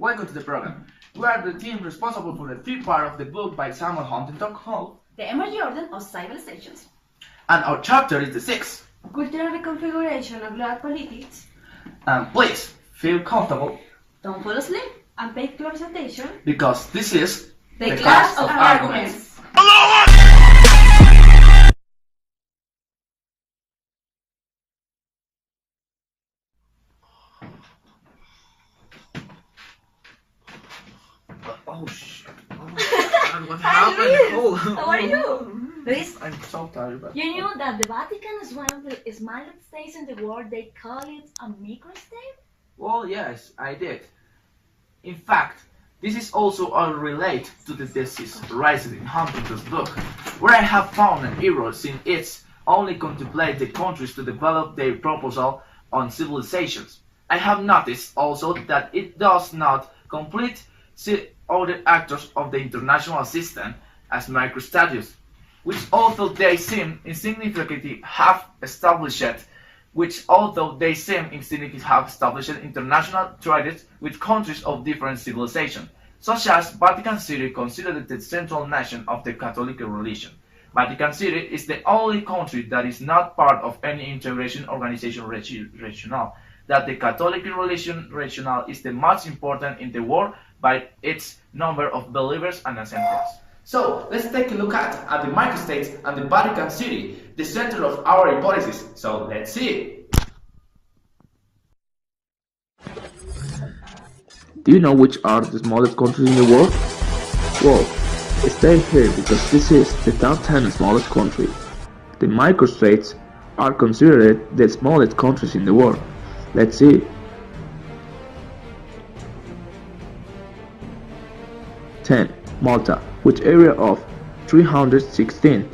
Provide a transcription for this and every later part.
Welcome to the program. We are the team responsible for the third part of the book by Samuel Huntington Hall. The Emerging Order of Civilizations. And our chapter is the sixth. Cultural reconfiguration of global politics. And please, feel comfortable. Don't fall asleep and pay close attention. Because this is the Clash of Arguments. Oh shit. Oh God, what happened? Oh, how are you? Luis, I'm so tired. But... You knew that the Vatican is one of the smallest states in the world. They call it a microstate? Well, yes, I did. In fact, this is also all related to the thesis raised in Huntington's book, where I have found an error since it's only contemplate the countries to develop their proposal on civilizations. I have noticed also that it does not complete other actors of the international system as microstates, which although they seem insignificant have established international treaties with countries of different civilizations, such as Vatican City considered the central nation of the Catholic religion. Vatican City is the only country that is not part of any integration organization regional, that the Catholic religion regional is the most important in the world by its number of believers and assemblies. So, let's take a look at the microstates and the Vatican City, the center of our hypothesis. So, let's see. Do you know which are the smallest countries in the world? Well, stay here because this is the top 10 smallest country. The microstates are considered the smallest countries in the world. Let's see. Malta, with area of 316.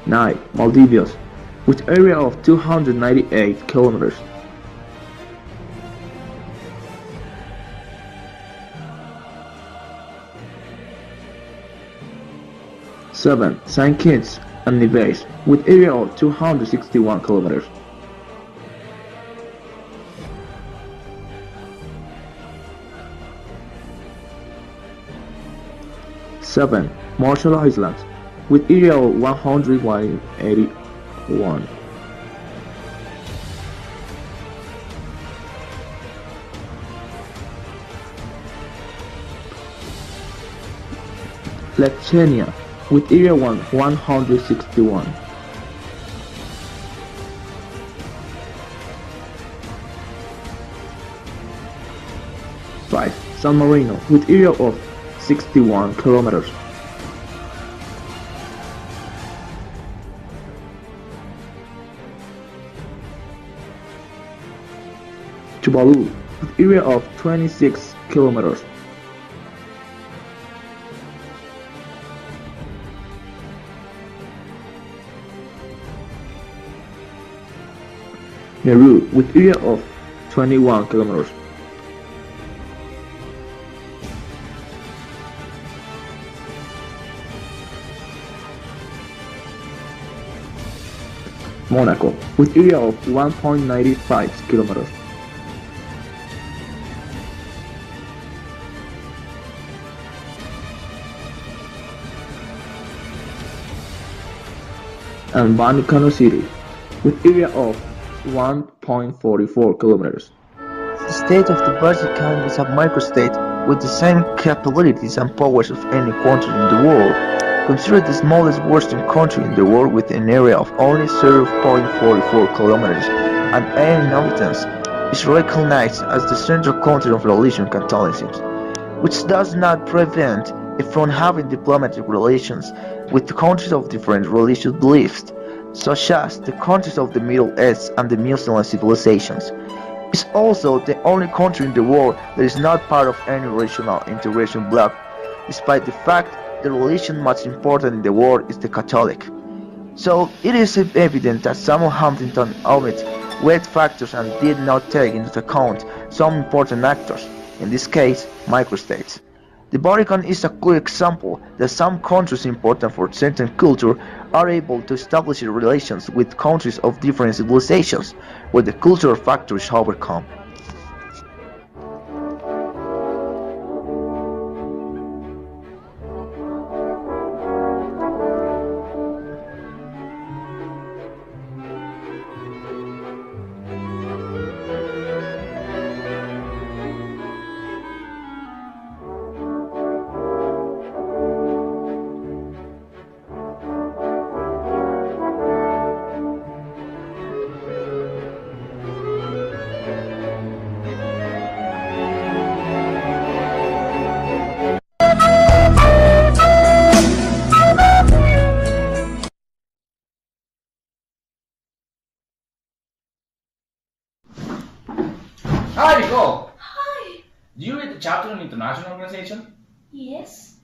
9. Maldives, with area of 298 kilometers. 7. Saint Kitts and Nevis, with area of 261 kilometers. 7. Marshall Islands, with area of 181. 8. With area 161. 5. San Marino, with area of 61 kilometers. 6. Tuvalu, with area of 26 kilometers. 7. Nauru, with area of 21 kilometers. 8. Monaco, with area of 1.95 kilometers. 9. And Vancouver City, with area of 1.44 kilometers. The state of the Vatican is a microstate with the same capabilities and powers of any country in the world. Considered the smallest western country in the world with an area of only 0.44 kilometers and 8 inhabitants, is recognized as the central country of religion Catholicism, which does not prevent it from having diplomatic relations with the countries of different religious beliefs, such as the countries of the Middle East and the Muslim civilizations. It is also the only country in the world that is not part of any regional integration bloc, despite the fact the religion most important in the world is the Catholic. So it is evident that Samuel Huntington omitted weight factors and did not take into account some important actors, in this case microstates. The Vatican is a clear example that some countries important for certain culture are able to establish relations with countries of different civilizations, where the cultural factor is overcome. Hi, Nicole. Hi. Do you read the chapter on international organization? Yes.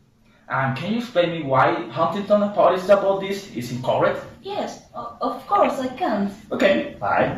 And can you explain me why Huntington hypothesis about this is incorrect? Yes, of course I can. Okay, bye.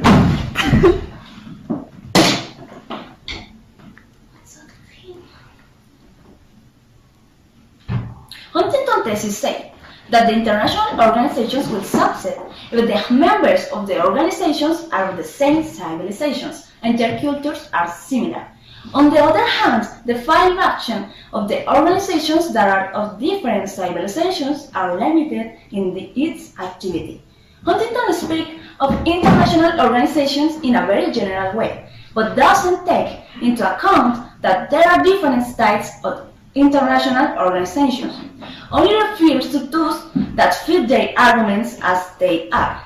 Huntington thesis say that the international organizations will succeed if the members of the organizations are of the same civilizations and their cultures are similar. On the other hand, the field action of the organizations that are of different civilizations are limited in its activity. Huntington speaks of international organizations in a very general way, but doesn't take into account that there are different types of international organizations. Only refers to those that fit their arguments as they are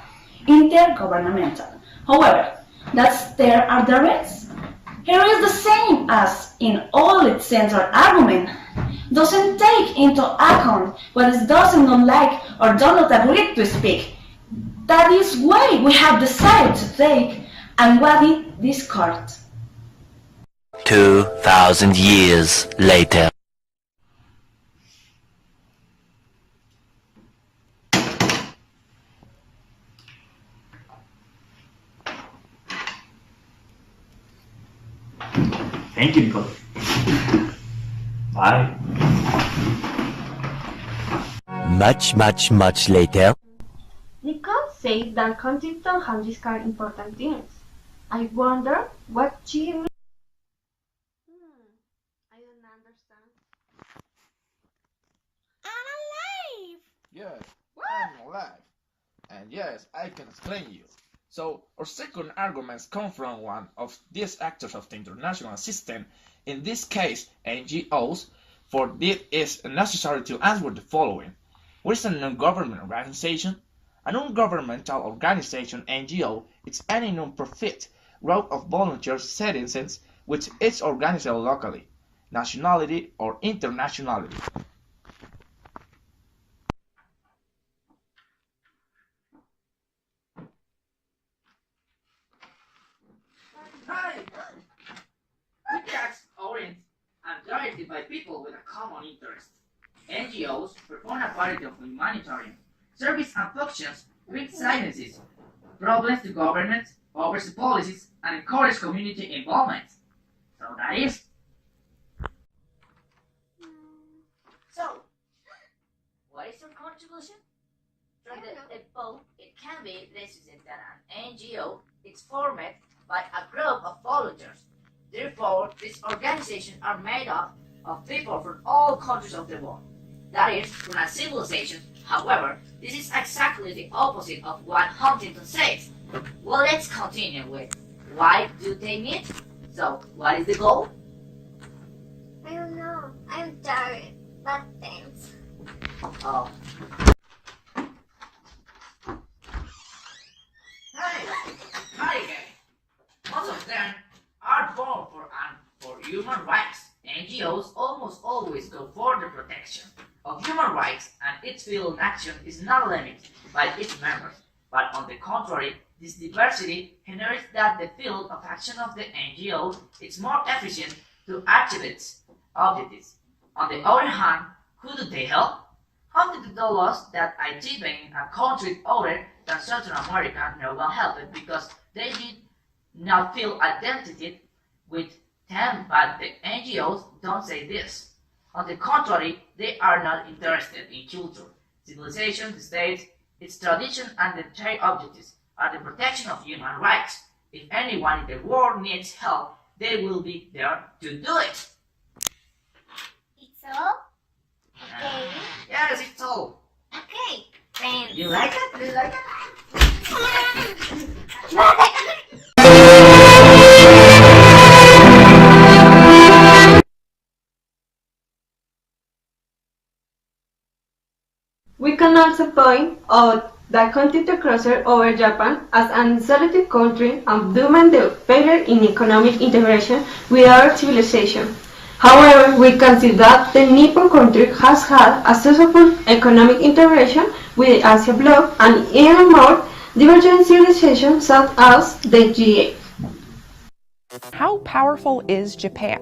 intergovernmental. However, that there are the rest. Here is the same as in all its central argument. Doesn't take into account what it does not like or does not agree to speak. That is why we have decided to take and what it discard. 2,000 years later. Thank you, Nicole. Bye. Much later. Nicole says that Huntington has discarded important things. I wonder what she means. I don't understand. Yes, I'm alive. And yes, I can explain you. So, our second arguments come from one of these actors of the international system, in this case NGOs, for this is necessary to answer the following. What is a non-government organization? A non-governmental organization NGO is any non-profit group of volunteer citizens which is organized locally, nationality or internationality. Hi! We tax orient and directed by people with a common interest. NGOs perform a variety of humanitarian service and functions, treat silences, problems to government, oversee policies, and encourage community involvement. So that is. So, what is your contribution? From the above, it can be decided that an NGO is formed by a group of volunteers. Therefore, these organizations are made up of people from all countries of the world. That is, from a civilization. However, this is exactly the opposite of what Huntington says. Well, let's continue with why do they meet? So, what is the goal? I don't know. I'm tired. But thanks. Oh. Hi again. Most of them are born for human rights. NGOs almost always go for the protection of human rights, and its field of action is not limited by its members, but on the contrary, this diversity generates that the field of action of the NGO is more efficient to achieve its objectives. On the other hand, who do they help? Huntington told us that achieving a country other than Central America no one helped because they did not feel identified with them, but the NGOs don't say this. On the contrary, they are not interested in culture, civilization, the state, Its tradition and the shared objectives are the protection of human rights. If anyone in the world needs help, they will be there to do it. It's all? Okay. Yes, it's all. Okay. Thanks. You like it? You like it? We can also point out that continue to cross over Japan as an isolated country and doing the failure in economic integration with our civilization. However, we can see that the Nippon country has had a successful economic integration with the Asia bloc and even more divergent civilizations such as the G8. How powerful is Japan?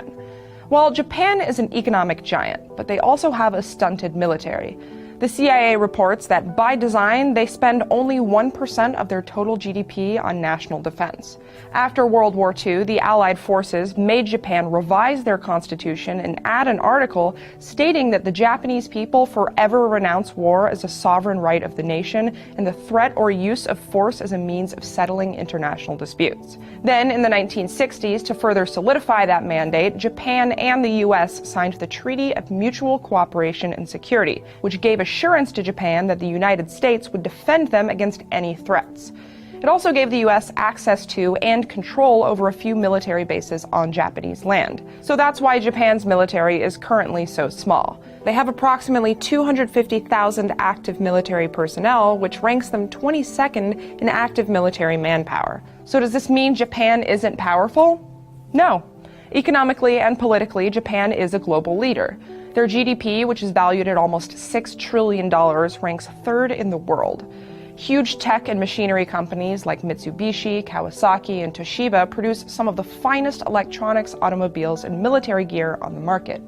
Well, Japan is an economic giant, but they also have a stunted military. The CIA reports that by design, they spend only 1% of their total GDP on national defense. After World War II, the Allied forces made Japan revise their constitution and add an article stating that the Japanese people forever renounce war as a sovereign right of the nation and the threat or use of force as a means of settling international disputes. Then, in the 1960s, to further solidify that mandate, Japan and the US signed the Treaty of Mutual Cooperation and Security, which gave assurance to Japan that the United States would defend them against any threats. It also gave the US access to and control over a few military bases on Japanese land. So that's why Japan's military is currently so small. They have approximately 250,000 active military personnel, which ranks them 22nd in active military manpower. So does this mean Japan isn't powerful? No. Economically and politically, Japan is a global leader. Their GDP, which is valued at almost $6 trillion, ranks third in the world. Huge tech and machinery companies like Mitsubishi, Kawasaki, and Toshiba produce some of the finest electronics, automobiles, and military gear on the market.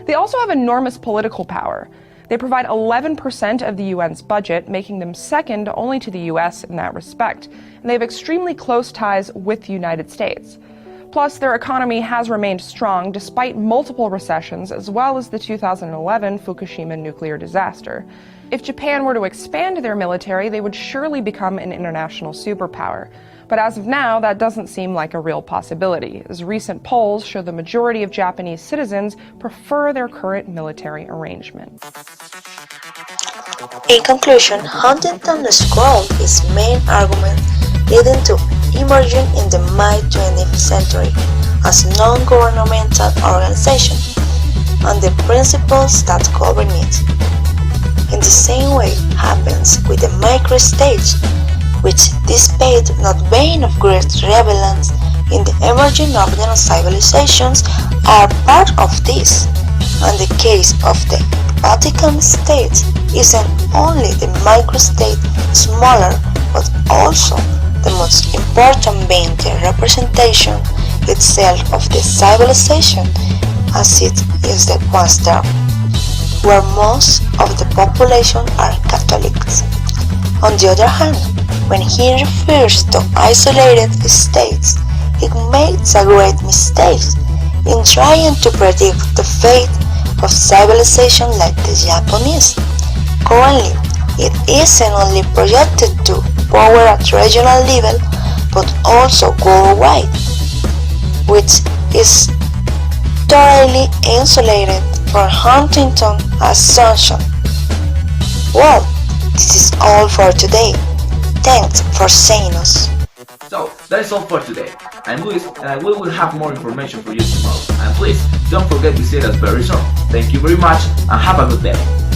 They also have enormous political power. They provide 11% of the UN's budget, making them second only to the US in that respect, and they have extremely close ties with the United States. Plus, their economy has remained strong despite multiple recessions, as well as the 2011 Fukushima nuclear disaster. If Japan were to expand their military, they would surely become an international superpower. But as of now, that doesn't seem like a real possibility, as recent polls show the majority of Japanese citizens prefer their current military arrangement. In conclusion, Huntington described his main argument leading to emerging in the mid-20th century as a non-governmental organization and the principles that govern it. In the same way happens with the microstates, which despite not being of great relevance in the emerging organic civilizations are part of this, and the case of the Vatican State isn't only the microstate smaller but also the most important being the representation itself of the civilization as it is the once there, where most of the population are Catholics. On the other hand, when he refers to isolated states, it makes a great mistake in trying to predict the fate of civilization like the Japanese. Currently, it isn't only projected to power at regional level, but also worldwide, which is totally insulated from Huntington's assumption. Well, this is all for today. Thanks for seeing us. So, that's all for today. I'm Luis, and we will have more information for you tomorrow. And please, don't forget to see us very soon. Thank you very much, and have a good day.